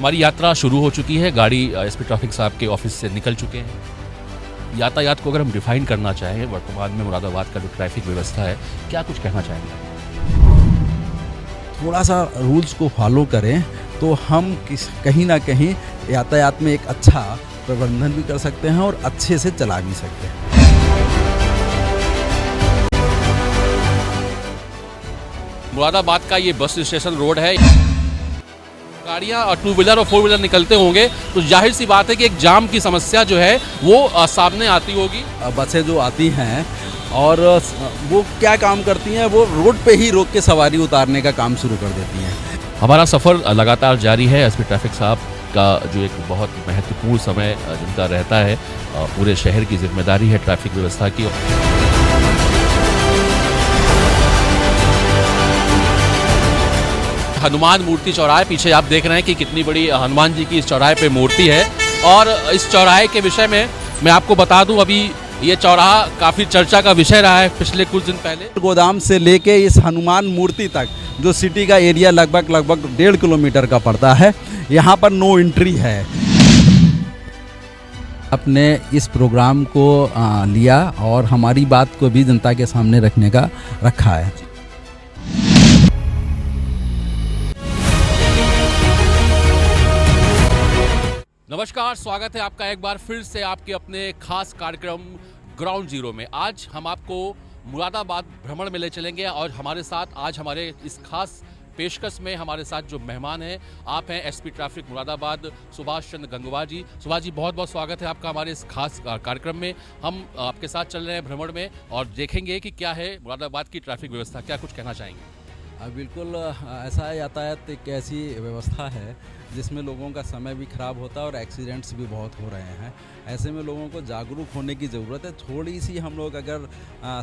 हमारी यात्रा शुरू हो चुकी है। गाड़ी एसपी ट्रैफिक साहब के ऑफिस से निकल चुके हैं। यातायात को अगर हम डिफाइन करना चाहें वर्तमान में मुरादाबाद का जो ट्रैफिक व्यवस्था है, क्या कुछ कहना चाहेंगे? थोड़ा सा रूल्स को फॉलो करें तो हम कहीं ना कहीं यातायात में एक अच्छा प्रबंधन भी कर सकते हैं और अच्छे से चला भी सकते हैं। मुरादाबाद का ये बस स्टेशन रोड है। गाड़ियाँ और टू व्हीलर और फोर व्हीलर निकलते होंगे तो जाहिर सी बात है कि एक जाम की समस्या जो है वो सामने आती होगी। बसें जो आती हैं और वो क्या काम करती हैं, वो रोड पे ही रोक के सवारी उतारने का काम शुरू कर देती हैं। हमारा सफ़र लगातार जारी है। एसपी ट्रैफिक साहब का जो एक बहुत महत्वपूर्ण समय जिनका रहता है, पूरे शहर की जिम्मेदारी है ट्रैफिक व्यवस्था की। हनुमान मूर्ति चौराहे, पीछे आप देख रहे हैं कि कितनी बड़ी हनुमान जी की इस चौराहे पे मूर्ति है। और इस चौराहे के विषय में मैं आपको बता दूं, अभी ये चौराहा काफ़ी चर्चा का विषय रहा है पिछले कुछ दिन पहले। गोदाम से लेके इस हनुमान मूर्ति तक जो सिटी का एरिया लगभग 1.5 किलोमीटर का पड़ता है, यहाँ पर नो एंट्री है। अपने इस प्रोग्राम को लिया और हमारी बात को भी जनता के सामने रखने का रखा है। नमस्कार, स्वागत है आपका एक बार फिर से आपके अपने खास कार्यक्रम ग्राउंड जीरो में। आज हम आपको मुरादाबाद भ्रमण में ले चलेंगे और हमारे साथ आज हमारे इस खास पेशकश में हमारे साथ जो मेहमान हैं, आप हैं एसपी ट्रैफिक मुरादाबाद सुभाष चंद्र गंगवार जी। सुभाष जी, बहुत बहुत स्वागत है आपका हमारे इस खास कार्यक्रम में। हम आपके साथ चल रहे हैं भ्रमण में और देखेंगे कि क्या है मुरादाबाद की ट्रैफिक व्यवस्था। क्या कुछ कहना चाहेंगे? बिल्कुल ऐसा यातायात एक ऐसी व्यवस्था है जिसमें लोगों का समय भी खराब होता है और एक्सीडेंट्स भी बहुत हो रहे हैं। ऐसे में लोगों को जागरूक होने की ज़रूरत है। थोड़ी सी हम लोग अगर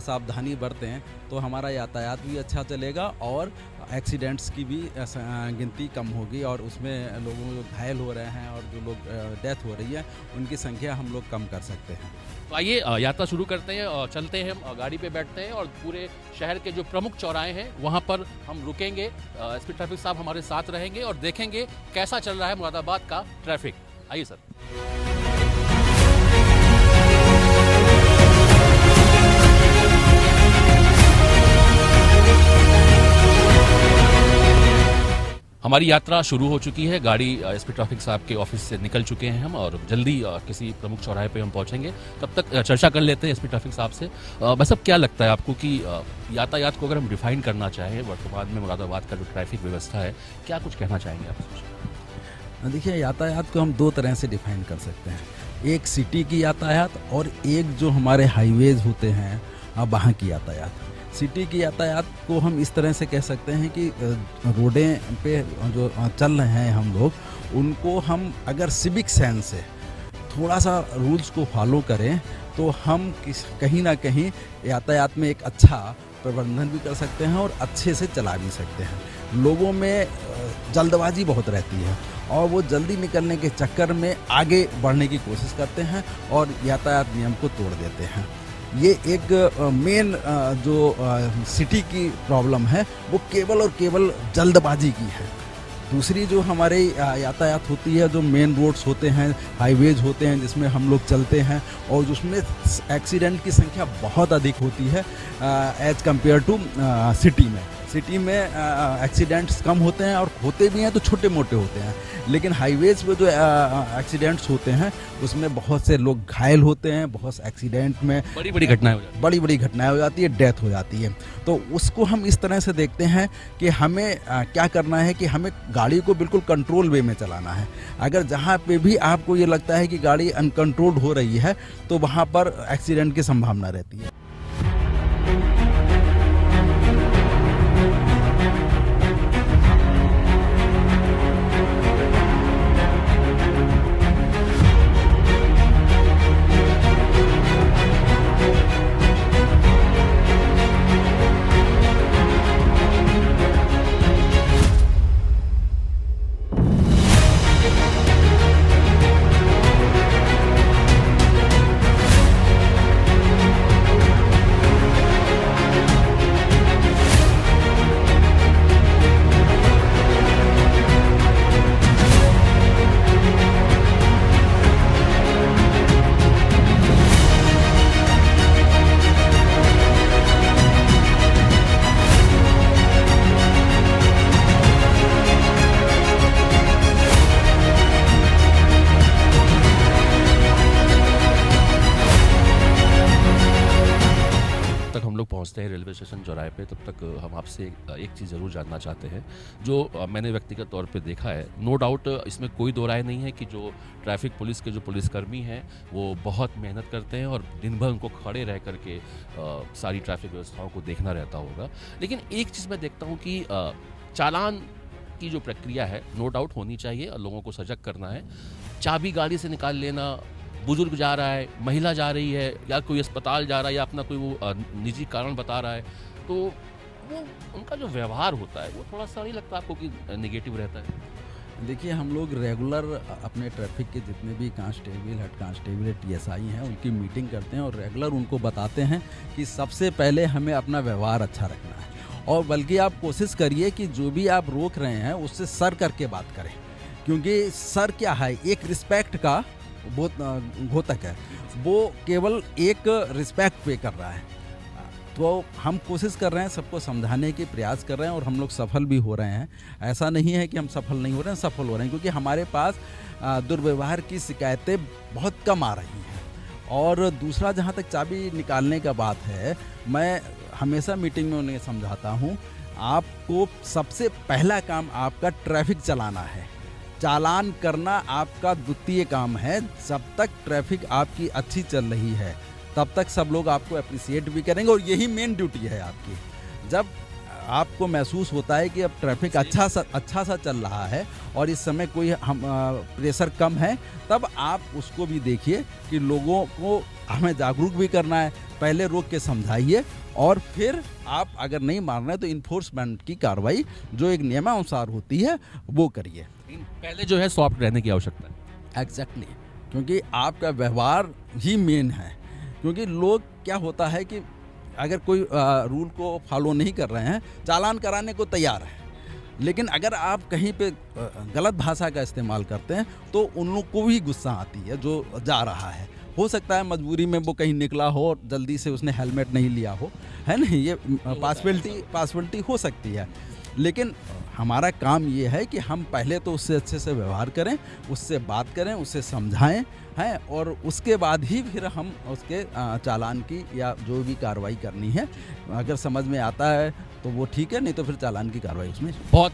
सावधानी बरतें तो हमारा यातायात भी अच्छा चलेगा और एक्सीडेंट्स की भी गिनती कम होगी और उसमें लोगों जो घायल हो रहे हैं और जो लोग डेथ हो रही है उनकी संख्या हम लोग कम कर सकते हैं। तो आइए यात्रा शुरू करते हैं और चलते हैं, हम गाड़ी पे बैठते हैं और पूरे शहर के जो प्रमुख चौराहे हैं वहाँ पर हम रुकेंगे। एसपी ट्रैफिक साहब हमारे साथ रहेंगे और देखेंगे कैसा चल रहा है मुरादाबाद का ट्रैफिक। आइए सर। हमारी यात्रा शुरू हो चुकी है। गाड़ी एसपी ट्रैफिक साहब के ऑफिस से निकल चुके हैं हम और जल्दी किसी प्रमुख चौराहे पे हम पहुंचेंगे। तब तक चर्चा कर लेते हैं एसपी ट्रैफिक साहब से। बस अब क्या लगता है आपको कि यातायात को अगर हम डिफाइन करना चाहें वर्तमान में मुरादाबाद का जो ट्रैफिक व्यवस्था है, क्या कुछ कहना चाहेंगे आप? देखिए, यातायात को हम दो तरह से डिफाइन कर सकते हैं। एक सिटी की यातायात और एक जो हमारे हाईवेज होते हैं वहाँ की यातायात। सिटी की यातायात को हम इस तरह से कह सकते हैं कि रोडें पे जो चल रहे हैं हम लोग, उनको हम अगर सिविक सेंस से थोड़ा सा रूल्स को फॉलो करें तो हम कहीं ना कहीं यातायात में एक अच्छा प्रबंधन भी कर सकते हैं और अच्छे से चला भी सकते हैं। लोगों में जल्दबाजी बहुत रहती है और वो जल्दी निकलने के चक्कर में आगे बढ़ने की कोशिश करते हैं और यातायात नियम को तोड़ देते हैं। ये एक मेन जो सिटी की प्रॉब्लम है वो केवल और केवल जल्दबाजी की है। दूसरी जो हमारे यातायात होती है, जो मेन रोड्स होते हैं, हाईवेज होते हैं जिसमें हम लोग चलते हैं और जिसमें एक्सीडेंट की संख्या बहुत अधिक होती है एज कंपेयर टू सिटी में। सिटी में एक्सीडेंट्स कम होते हैं और होते भी हैं तो छोटे मोटे होते हैं, लेकिन हाईवेज पे जो एक्सीडेंट्स होते हैं उसमें बहुत से लोग घायल होते हैं। बहुत से एक्सीडेंट में बड़ी बड़ी घटनाएं हो जाती है, डेथ हो जाती है। तो उसको हम इस तरह से देखते हैं कि हमें क्या करना है कि हमें गाड़ी को बिल्कुल कंट्रोल वे में चलाना है। अगर जहाँ पे भी आपको ये लगता है कि गाड़ी अनकंट्रोल्ड हो रही है तो वहाँ पर एक्सीडेंट की संभावना रहती है। हैं रेलवे स्टेशन चौराहे पे, तब तक हम आपसे एक चीज़ ज़रूर जानना चाहते हैं, जो मैंने व्यक्तिगत तौर पे देखा है। नो डाउट इसमें कोई दो राय नहीं है कि जो ट्रैफिक पुलिस के जो पुलिसकर्मी हैं वो बहुत मेहनत करते हैं और दिन भर उनको खड़े रह करके सारी ट्रैफिक व्यवस्थाओं को देखना रहता होगा। लेकिन एक चीज़ मैं देखता हूँ कि चालान की जो प्रक्रिया है नो डाउट होनी चाहिए और लोगों को सजग करना है। चाबी गाड़ी से निकाल लेना, बुजुर्ग जा रहा है, महिला जा रही है, या कोई अस्पताल जा रहा है, या अपना कोई वो निजी कारण बता रहा है, तो वो उनका जो व्यवहार होता है वो थोड़ा सा नहीं लगता आपको कि नेगेटिव रहता है? देखिए, हम लोग रेगुलर अपने ट्रैफिक के जितने भी कांस्टेबल, हेड कांस्टेबल, टीएसआई हैं, उनकी मीटिंग करते हैं और रेगुलर उनको बताते हैं कि सबसे पहले हमें अपना व्यवहार अच्छा रखना है। और बल्कि आप कोशिश करिए कि जो भी आप रोक रहे हैं उससे सर करके बात करें, क्योंकि सर क्या है, एक रिस्पेक्ट का बहुत घोतक है, वो केवल एक रिस्पेक्ट पे कर रहा है। तो हम कोशिश कर रहे हैं, सबको समझाने के प्रयास कर रहे हैं और हम लोग सफल भी हो रहे हैं। ऐसा नहीं है कि हम सफल नहीं हो रहे हैं, सफल हो रहे हैं, क्योंकि हमारे पास दुर्व्यवहार की शिकायतें बहुत कम आ रही हैं। और दूसरा, जहाँ तक चाबी निकालने का बात है, मैं हमेशा मीटिंग में उन्हें समझाता हूँ, आपको सबसे पहला काम आपका ट्रैफिक चलाना है। चालान करना आपका द्वितीय काम है। जब तक ट्रैफिक आपकी अच्छी चल रही है तब तक सब लोग आपको अप्रिसिएट भी करेंगे और यही मेन ड्यूटी है आपकी। जब आपको महसूस होता है कि अब ट्रैफिक अच्छा सा चल रहा है और इस समय कोई प्रेशर कम है, तब आप उसको भी देखिए कि लोगों को हमें जागरूक भी करना है। पहले रोक के समझाइए और फिर आप अगर नहीं मान रहे तो इन्फोर्समेंट की कार्रवाई जो एक नियमानुसार होती है वो करिए। पहले जो है सॉफ्ट रहने की आवश्यकता है। एग्जैक्टली, क्योंकि आपका व्यवहार ही मेन है। क्योंकि लोग, क्या होता है कि अगर कोई रूल को फॉलो नहीं कर रहे हैं, चालान कराने को तैयार है, लेकिन अगर आप कहीं पे गलत भाषा का इस्तेमाल करते हैं तो उन लोग को भी गुस्सा आती है जो जा रहा है। हो सकता है मजबूरी में वो कहीं निकला हो और जल्दी से उसने हेलमेट नहीं लिया हो, है नहीं, ये पॉसिबिलिटी हो सकती है। लेकिन हमारा काम ये है कि हम पहले तो उससे अच्छे से व्यवहार करें, उससे बात करें, उसे समझाएं, हैं, और उसके बाद ही फिर हम उसके चालान की या जो भी कार्रवाई करनी है, अगर समझ में आता है तो वो ठीक है, नहीं तो फिर चालान की कार्रवाई उसमें।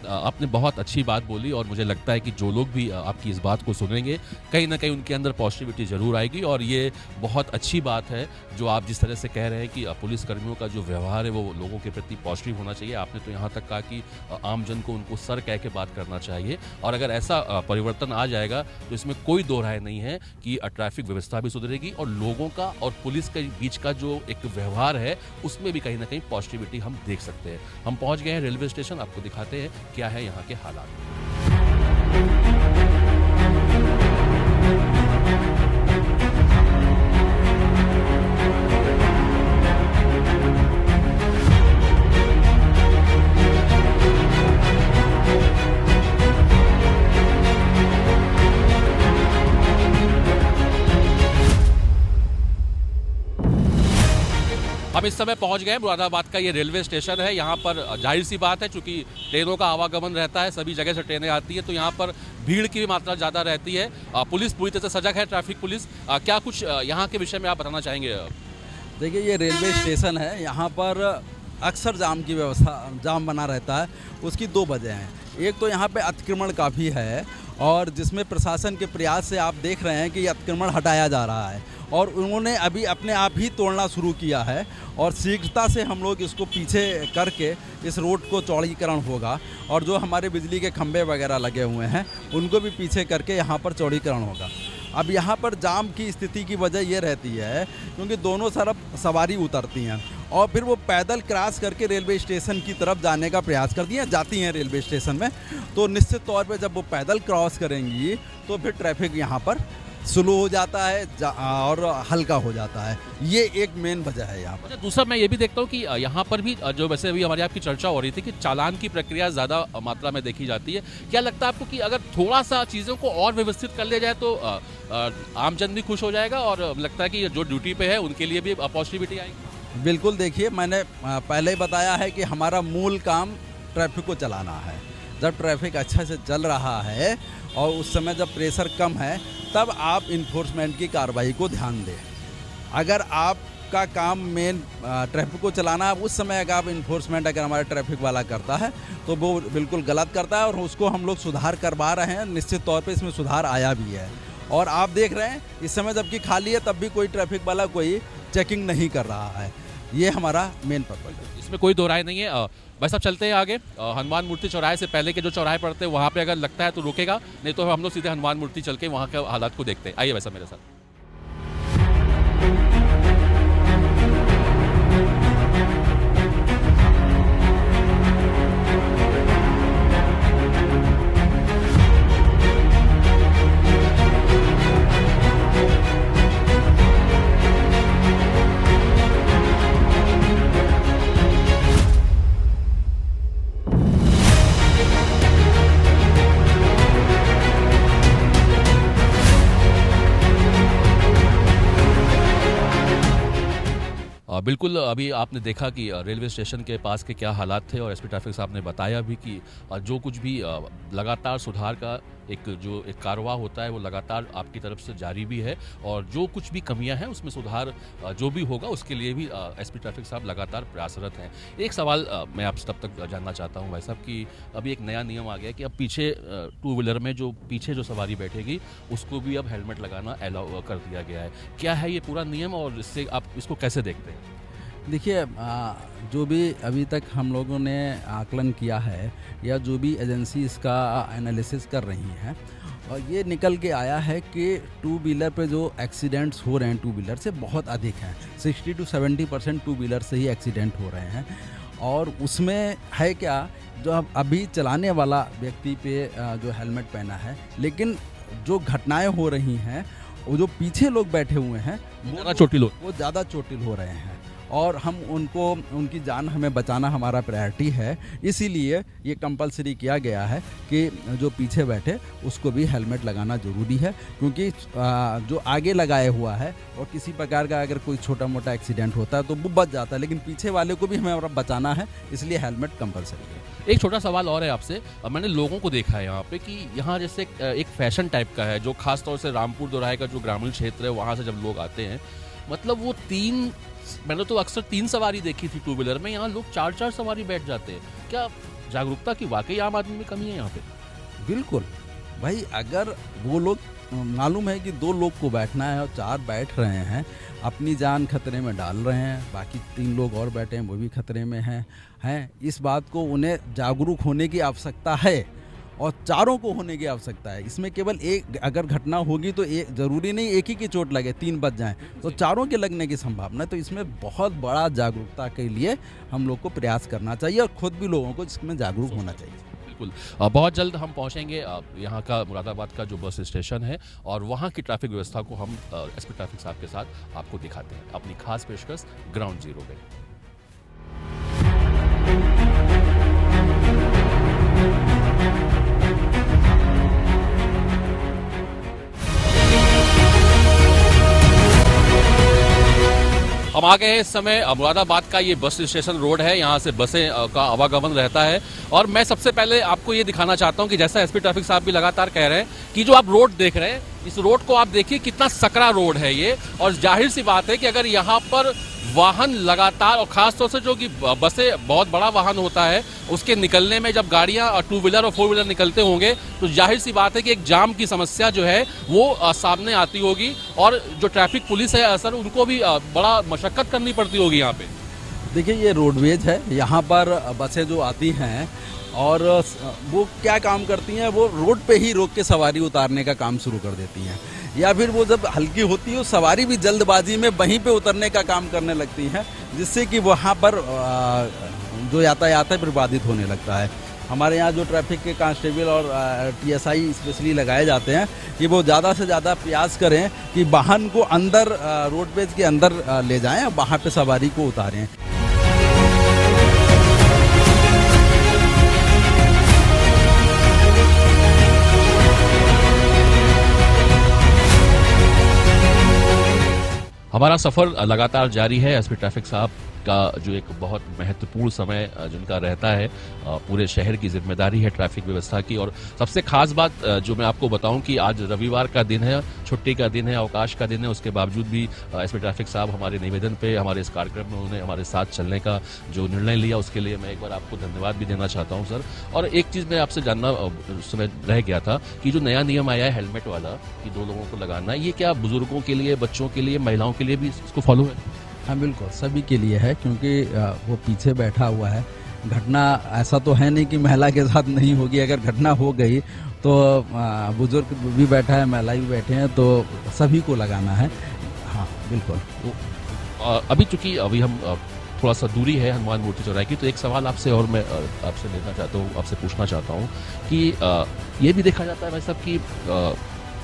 आपने बहुत अच्छी बात बोली और मुझे लगता है कि जो लोग भी आपकी इस बात को सुनेंगे, कहीं ना कहीं उनके अंदर पॉजिटिविटी ज़रूर आएगी। और ये बहुत अच्छी बात है जो आप जिस तरह से कह रहे हैं कि पुलिस कर्मियों का जो व्यवहार है वो लोगों के प्रति पॉजिटिव होना चाहिए। आपने तो यहाँ तक कहा कि आम जन को उनको सर कह के बात करना चाहिए, और अगर ऐसा परिवर्तन आ जाएगा तो इसमें कोई दो राय नहीं है कि ट्रैफिक व्यवस्था भी सुधरेगी और लोगों का और पुलिस के बीच का जो एक व्यवहार है उसमें भी कहीं ना कहीं पॉजिटिविटी हम देख सकते हैं। हम पहुंच गए हैं रेलवे स्टेशन, आपको दिखाते हैं क्या है यहाँ के हालात। हम इस समय पहुंच गए मुरादाबाद का ये रेलवे स्टेशन है। यहाँ पर जाहिर सी बात है, चूंकि ट्रेनों का आवागमन रहता है, सभी जगह से ट्रेनें आती हैं, तो यहाँ पर भीड़ की भी मात्रा ज़्यादा रहती है। पुलिस पूरी तरह से सजग है, ट्रैफिक पुलिस। क्या कुछ यहाँ के विषय में आप बताना चाहेंगे? देखिए, ये रेलवे स्टेशन है, यहाँ पर अक्सर जाम बना रहता है। उसकी दो वजह हैं। एक तो यहाँ पे अतिक्रमण काफ़ी है और जिसमें प्रशासन के प्रयास से आप देख रहे हैं कि अतिक्रमण हटाया जा रहा है और उन्होंने अभी अपने आप ही तोड़ना शुरू किया है और शीघ्रता से हम लोग इसको पीछे करके इस रोड को चौड़ीकरण होगा और जो हमारे बिजली के खंभे वगैरह लगे हुए हैं उनको भी पीछे करके यहाँ पर चौड़ीकरण होगा। अब यहाँ पर जाम की स्थिति की वजह ये रहती है क्योंकि दोनों तरफ सवारी उतरती हैं और फिर वो पैदल क्रॉस करके रेलवे स्टेशन की तरफ जाने का प्रयास करती हैं, जाती हैं रेलवे स्टेशन में। तो निश्चित तौर पे जब वो पैदल क्रॉस करेंगी तो फिर ट्रैफिक यहाँ पर स्लो हो जाता है और हल्का हो जाता है। ये एक मेन वजह है यहाँ पर। दूसरा मैं ये भी देखता हूँ कि यहाँ पर भी जो वैसे अभी हमारी आपकी चर्चा हो रही थी कि चालान की प्रक्रिया ज़्यादा मात्रा में देखी जाती है। क्या लगता है आपको कि अगर थोड़ा सा चीज़ों को और व्यवस्थित कर लिया जाए तो आमजन भी खुश हो जाएगा और लगता है कि जो ड्यूटी पे है उनके लिए भी पॉजिटिविटी आएगी? बिल्कुल, देखिए, मैंने पहले ही बताया है कि हमारा मूल काम ट्रैफिक को चलाना है। जब ट्रैफिक अच्छा से चल रहा है और उस समय जब प्रेशर कम है तब आप इन्फोर्समेंट की कार्रवाई को ध्यान दें। अगर आप आपका काम मेन ट्रैफिक को चलाना, उस समय अगर आप इन्फोर्समेंट अगर हमारा ट्रैफिक वाला करता है तो वो बिल्कुल गलत करता है और उसको हम लोग सुधार करवा रहे हैं। निश्चित तौर पे इसमें सुधार आया भी है और आप देख रहे हैं इस समय जबकि खाली है तब भी कोई ट्रैफिक वाला कोई चेकिंग नहीं कर रहा है। ये हमारा मेन पर्पज है, इसमें कोई दो राय नहीं है। भाई साहब चलते हैं आगे। हनुमान मूर्ति चौराहे से पहले के जो चौराहे पड़ते हैं वहाँ पे अगर लगता है तो रुकेगा, नहीं तो हम लोग सीधे हनुमान मूर्ति चल के वहाँ के हालात को देखते हैं। आइए भाई साहब मेरे साथ। बिल्कुल अभी आपने देखा कि रेलवे स्टेशन के पास के क्या हालात थे और एसपी ट्रैफिक साहब ने बताया भी कि जो कुछ भी लगातार सुधार का एक कारवा होता है वो लगातार आपकी तरफ से जारी भी है और जो कुछ भी कमियां हैं उसमें सुधार जो भी होगा उसके लिए भी एसपी ट्रैफिक साहब लगातार प्रयासरत हैं। एक सवाल मैं आपसे तब तक जानना चाहता हूं भाई साहब कि अभी एक नया नियम आ गया कि अब पीछे टू व्हीलर में जो पीछे जो सवारी बैठेगी उसको भी अब हेलमेट लगाना अलाउ कर दिया गया है। क्या है ये पूरा नियम और इससे आप इसको कैसे देखते हैं? देखिए जो भी अभी तक हम लोगों ने आकलन किया है या जो भी एजेंसी इसका एनालिसिस कर रही हैं और ये निकल के आया है कि टू व्हीलर पे जो एक्सीडेंट्स हो रहे हैं टू व्हीलर से बहुत अधिक हैं। 60 to 70% टू व्हीलर से ही एक्सीडेंट हो रहे हैं और उसमें है क्या, जो अब अभी चलाने वाला व्यक्ति पे जो हेलमेट पहना है, लेकिन जो घटनाएं हो रही हैं वो जो पीछे लोग बैठे हुए हैं वो ज़्यादा चोटिल हो रहे हैं और हम उनकी जान हमें बचाना हमारा प्रायोरिटी है। इसीलिए ये कंपलसरी किया गया है कि जो पीछे बैठे उसको भी हेलमेट लगाना ज़रूरी है, क्योंकि जो आगे लगाया हुआ है और किसी प्रकार का अगर कोई छोटा मोटा एक्सीडेंट होता है तो वो बच जाता है, लेकिन पीछे वाले को भी हमें बचाना है, इसलिए हेलमेट कंपलसरी है। एक छोटा सवाल और है आपसे। मैंने लोगों को देखा है यहाँ पे कि यहाँ जैसे एक फैशन टाइप का है जो खास तौर से रामपुर दोराहे का जो ग्रामीण क्षेत्र है वहाँ से जब लोग आते हैं, मतलब वो मैंने तो अक्सर 3 सवारी देखी थी टू व्हीलर में, यहाँ लोग 4-4 सवारी बैठ जाते हैं। क्या जागरूकता की वाकई आम आदमी में कमी है यहाँ पे? बिल्कुल भाई, अगर वो लोग मालूम है कि 2 लोग को बैठना है और 4 बैठ रहे हैं, अपनी जान खतरे में डाल रहे हैं, बाकी 3 लोग और बैठे हैं वो भी खतरे में हैं। इस बात को उन्हें जागरूक होने की आवश्यकता है और चारों को होने की आवश्यकता है। इसमें केवल एक अगर घटना होगी तो एक जरूरी नहीं एक ही की चोट लगे, 3 बच जाएं, तो चारों के लगने की संभावना है। तो इसमें बहुत बड़ा जागरूकता के लिए हम लोग को प्रयास करना चाहिए और खुद भी लोगों को इसमें जागरूक होना चाहिए। बिल्कुल बहुत जल्द हम पहुंचेंगे यहाँ का मुरादाबाद का जो बस स्टेशन है और वहाँ की ट्रैफिक व्यवस्था को हम एसपी ट्रैफिक साहब के साथ आपको दिखाते हैं अपनी खास पेशकश ग्राउंड जीरो में। हम आ गए हैं इस समय मुरादाबाद का ये बस स्टेशन रोड है, यहाँ से बसें का आवागमन रहता है और मैं सबसे पहले आपको ये दिखाना चाहता हूँ कि जैसा एसपी ट्रैफिक साहब भी लगातार कह रहे हैं कि जो आप रोड देख रहे हैं इस रोड को आप देखिए कितना सकरा रोड है ये, और जाहिर सी बात है कि अगर यहाँ पर वाहन लगातार और खासतौर से जो कि बसें बहुत बड़ा वाहन होता है उसके निकलने में जब गाड़ियां टू व्हीलर और 4 व्हीलर निकलते होंगे तो जाहिर सी बात है कि एक जाम की समस्या जो है वो सामने आती होगी और जो ट्रैफिक पुलिस है सर उनको भी बड़ा मशक्कत करनी पड़ती होगी यहाँ पे। देखिए ये रोडवेज है, यहाँ पर बसें जो आती हैं और वो क्या काम करती हैं, वो रोड पे ही रोक के सवारी उतारने का काम शुरू कर देती हैं, या फिर वो जब हल्की होती है सवारी भी जल्दबाजी में वहीं पे उतरने का काम करने लगती हैं, जिससे कि वहाँ पर जो यातायात है बाधित होने लगता है। हमारे यहाँ जो ट्रैफिक के कांस्टेबल और TSI स्पेशली लगाए जाते हैं कि वो ज़्यादा से ज़्यादा प्रयास करें कि वाहन को अंदर रोडवेज के अंदर ले जाएं, वहाँ पे सवारी को उतारें। हमारा सफर लगातार जारी है। एसपी ट्रैफिक साहब का जो एक बहुत महत्वपूर्ण समय जिनका रहता है, पूरे शहर की जिम्मेदारी है ट्रैफिक व्यवस्था की। और सबसे खास बात जो मैं आपको बताऊं कि आज रविवार का दिन है, छुट्टी का दिन है, अवकाश का दिन है, उसके बावजूद भी एसपी ट्रैफिक साहब हमारे निवेदन पे, हमारे इस कार्यक्रम में उन्होंने हमारे साथ चलने का जो निर्णय लिया उसके लिए मैं एक बार आपको धन्यवाद भी देना चाहता हूँ सर। और एक चीज़ मैं आपसे जानना उस समय रह गया था कि जो नया नियम आया है हेलमेट वाला कि 2 लोगों को लगाना, ये क्या बुजुर्गों के लिए, बच्चों के लिए, महिलाओं के लिए भी इसको फॉलो है? हाँ बिल्कुल, सभी के लिए है, क्योंकि वो पीछे बैठा हुआ है। घटना ऐसा तो है नहीं कि महिला के साथ नहीं होगी, अगर घटना हो गई तो बुजुर्ग भी बैठा है, महिला भी बैठे हैं, तो सभी को लगाना है। हाँ बिल्कुल। अभी चूंकि अभी हम थोड़ा सा दूरी है हनुमान मूर्ति चौराहे की, तो एक सवाल आपसे और मैं आपसे लेना चाहता हूँ, आपसे पूछना चाहता हूँ कि ये भी देखा जाता है भाई साहब कि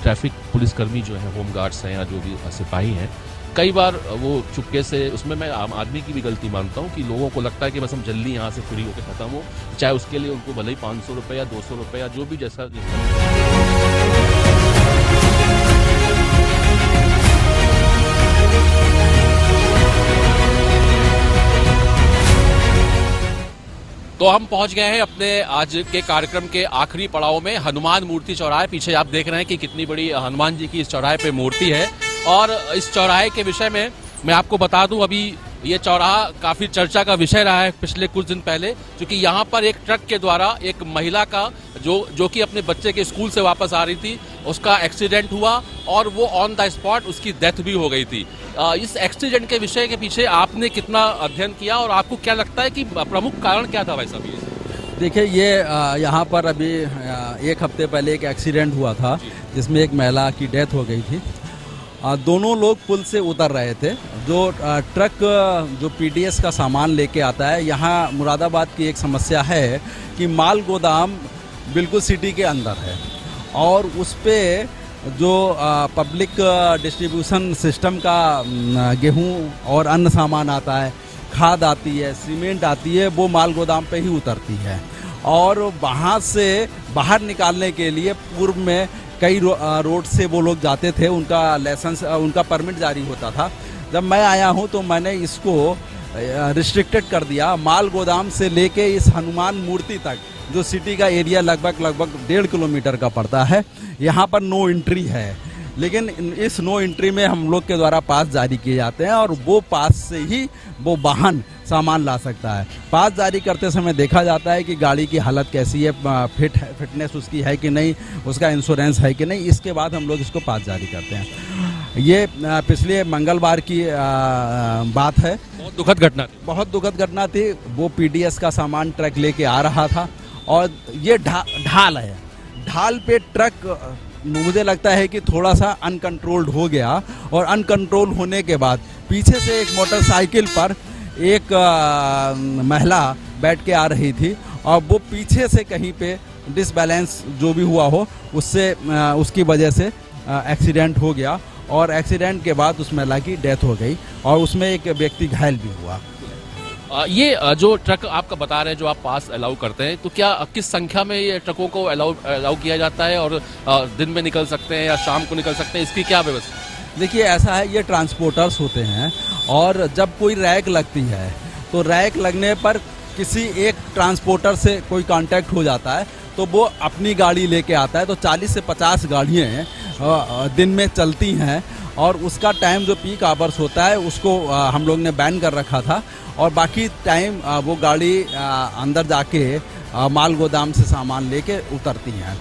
ट्रैफिक पुलिसकर्मी जो है, होमगार्ड्स हैं या जो भी सिपाही हैं, कई बार वो चुपके से, उसमें मैं आम आदमी की भी गलती मानता हूँ कि लोगों को लगता है कि बस हम जल्दी यहाँ से फ्री होकर खत्म हो, चाहे उसके लिए उनको भले ही 500 रुपये या 200 रुपये या जो भी जैसा तो हम पहुंच गए हैं अपने आज के कार्यक्रम के आखिरी पड़ाव में, हनुमान मूर्ति चौराहे। पीछे आप देख रहे हैं कि कितनी बड़ी हनुमान जी की इस चौराहे पे मूर्ति है। और इस चौराहे के विषय में मैं आपको बता दूं, अभी ये चौराहा काफ़ी चर्चा का विषय रहा है पिछले कुछ दिन पहले, क्योंकि यहाँ पर एक ट्रक के द्वारा एक महिला का जो कि अपने बच्चे के स्कूल से वापस आ रही थी, उसका एक्सीडेंट हुआ और वो ऑन द स्पॉट उसकी डेथ भी हो गई थी। इस एक्सीडेंट के विषय के पीछे आपने कितना अध्ययन किया और आपको क्या लगता है कि प्रमुख कारण क्या था भाई साहब? ये देखिए, ये यहाँ पर अभी 1 हफ्ते पहले एक एक्सीडेंट हुआ था जिसमें एक महिला की डेथ हो गई थी। दोनों लोग पुल से उतर रहे थे। जो ट्रक जो पीडीएस का सामान लेके आता है, यहाँ मुरादाबाद की एक समस्या है कि माल गोदाम बिल्कुल सिटी के अंदर है और उस पे जो पब्लिक डिस्ट्रीब्यूशन सिस्टम का गेहूं और अन्य सामान आता है, खाद आती है, सीमेंट आती है, वो माल गोदाम पे ही उतरती है। और वहाँ से बाहर निकालने के लिए पूर्व में कई रोड से वो लोग जाते थे, उनका लाइसेंस, उनका परमिट जारी होता था। जब मैं आया हूँ तो मैंने इसको रिस्ट्रिक्टेड कर दिया। माल गोदाम से लेके इस हनुमान मूर्ति तक, जो सिटी का एरिया लगभग 1.5 किलोमीटर का पड़ता है, यहाँ पर नो एंट्री है। लेकिन इस नो एंट्री में हम लोग के द्वारा पास जारी किए जाते हैं और वो पास से ही वो वाहन सामान ला सकता है। पास जारी करते समय देखा जाता है कि गाड़ी की हालत कैसी है, फिटनेस उसकी है कि नहीं, उसका इंश्योरेंस है कि नहीं, इसके बाद हम लोग इसको पास जारी करते हैं। ये पिछले मंगलवार की बात है। बहुत दुखद घटना थी। बहुत दुखद घटना थी। वो पीडीएस का सामान ट्रक लेके आ रहा था और ये ढाल है, ढाल पे ट्रक मुझे लगता है कि थोड़ा सा अनकंट्रोल्ड हो गया और अनकंट्रोल होने के बाद पीछे से एक मोटरसाइकिल पर एक महिला बैठ के आ रही थी और वो पीछे से कहीं पे डिसबैलेंस जो भी हुआ हो, उससे उसकी वजह से एक्सीडेंट हो गया और एक्सीडेंट के बाद उस महिला की डेथ हो गई और उसमें एक व्यक्ति घायल भी हुआ। ये जो ट्रक आपका बता रहे हैं, जो आप पास अलाउ करते हैं, तो क्या किस संख्या में ये ट्रकों को अलाउ किया जाता है और दिन में निकल सकते हैं या शाम को निकल सकते हैं, इसकी क्या व्यवस्था? देखिए, ऐसा है, ये ट्रांसपोर्टर्स होते हैं और जब कोई रैक लगती है तो रैक लगने पर किसी एक ट्रांसपोर्टर से कोई कांटेक्ट हो जाता है तो वो अपनी गाड़ी लेके आता है। तो 40 से 50 गाड़ियाँ दिन में चलती हैं और उसका टाइम जो पीक आवर्स होता है उसको हम लोग ने बैन कर रखा था और बाकी टाइम वो गाड़ी अंदर जाके माल गोदाम से सामान लेके उतरती हैं।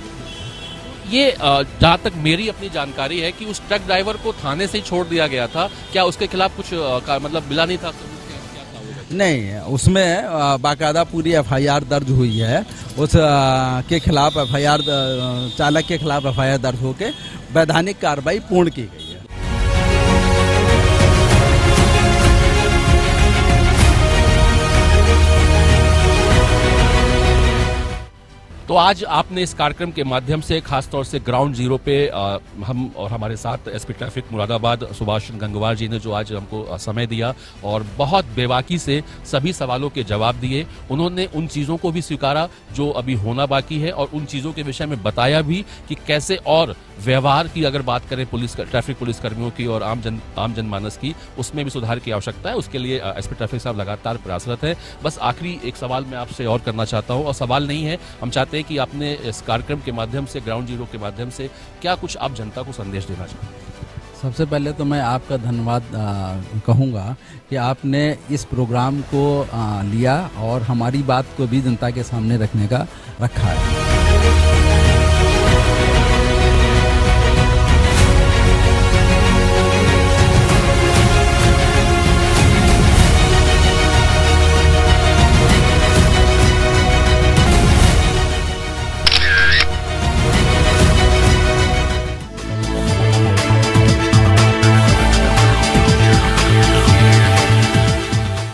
ये जहाँ तक मेरी अपनी जानकारी है कि उस ट्रक ड्राइवर को थाने से ही छोड़ दिया गया था, क्या उसके खिलाफ कुछ मतलब मिला नहीं था? नहीं, उसमें बाकायदा पूरी एफआईआर दर्ज हुई है। उस के खिलाफ एफआईआर, चालक के खिलाफ एफआईआर दर्ज होके वैधानिक कार्रवाई पूर्ण की गई है। तो आज आपने इस कार्यक्रम के माध्यम से खासतौर से ग्राउंड जीरो पे हम और हमारे साथ एसपी ट्रैफिक मुरादाबाद सुभाष गंगवार जी ने जो आज हमको समय दिया और बहुत बेबाकी से सभी सवालों के जवाब दिए। उन्होंने उन चीज़ों को भी स्वीकारा जो अभी होना बाकी है और उन चीज़ों के विषय में बताया भी कि कैसे और व्यवहार की अगर बात करें ट्रैफिक पुलिस कर्मियों की और आम जनमानस की, उसमें भी सुधार की आवश्यकता है। उसके लिए एसपी ट्रैफिक साहब लगातार प्रयासरत है। बस आखिरी एक सवाल मैं आपसे और करना चाहता हूँ, और सवाल नहीं है, हम चाहते हैं कि आपने इस कार्यक्रम के माध्यम से, ग्राउंड जीरो के माध्यम से क्या कुछ आप जनता को संदेश देना चाहते हैं? सबसे पहले तो मैं आपका धन्यवाद कहूँगा कि आपने इस प्रोग्राम को लिया और हमारी बात को भी जनता के सामने रखने का रखा है।